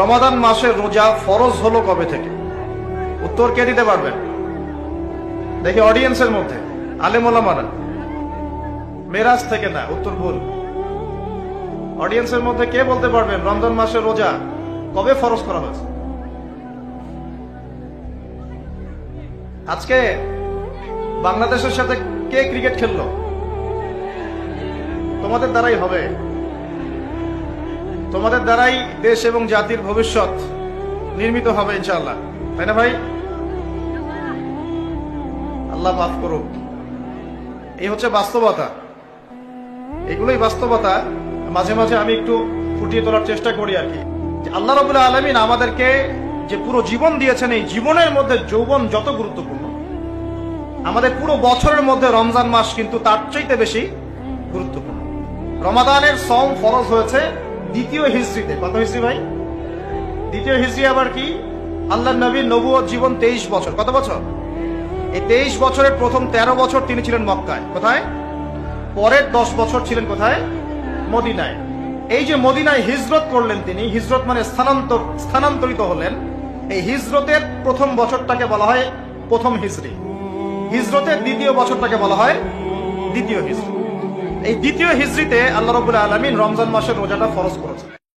রমাদান মাসের রোজা ফরজ হলো কবে থেকে? উত্তর কে দিতে পারবেন? দেখি অডিয়েন্সের মধ্যে আলেম ওলামারা। মেরাজ থেকে না, উত্তর ভুল। অডিয়েন্সের মধ্যে কে বলতে পারবেন রমজান মাসের রোজা কবে ফরজ করা হয়েছে? আজকে বাংলাদেশের সাথে কে ক্রিকেট খেললো? তোমাদের দ্বারাই হবে, তোমাদের দ্বারাই দেশ এবং জাতির ভবিষ্যৎ নির্মিত হবে ইনশাআল্লাহ, তাই না ভাই? আল্লাহ মাফ করুক। এই হচ্ছে বাস্তবতা, এগুলোই বাস্তবতা। মাঝে মাঝে আমি একটু ফুটিয়ে তোলার চেষ্টা করি আর কি। আল্লাহ রাব্বুল আলামিন আমাদেরকে যে পুরো জীবন দিয়েছেন, এই জীবনের মধ্যে যৌবন যত গুরুত্বপূর্ণ, আমাদের পুরো বছরের মধ্যে রমজান মাস কিন্তু তার চাইতে বেশি গুরুত্বপূর্ণ। রমাদানের সওম ফরজ হয়েছে দ্বিতীয় হিজরিতে। কত হিজরি ভাই? দ্বিতীয় হিজরি আবার কি? আল্লাহর নবীর নবুয়ত জীবন 23 বছর। কত বছর? এই 23 বছরের প্রথম 13 বছর তিনি ছিলেন মক্কায়। কোথায়? পরের 10 বছর ছিলেন কোথায়? মদিনায়। এই যে মদিনায় হিজরত করলেন তিনি, হিজরত মানে স্থানান্তরিত হলেন। এই হিজরতের প্রথম বছরটাকে বলা হয় প্রথম হিজরি, হিজরতের দ্বিতীয় বছরটাকে বলা হয় দ্বিতীয় হিজরি। এই দ্বিতীয় হিজরিতে আল্লাহ রাব্বুল আলামিন রমজান মাসের রোজাটা ফরজ করেছেন।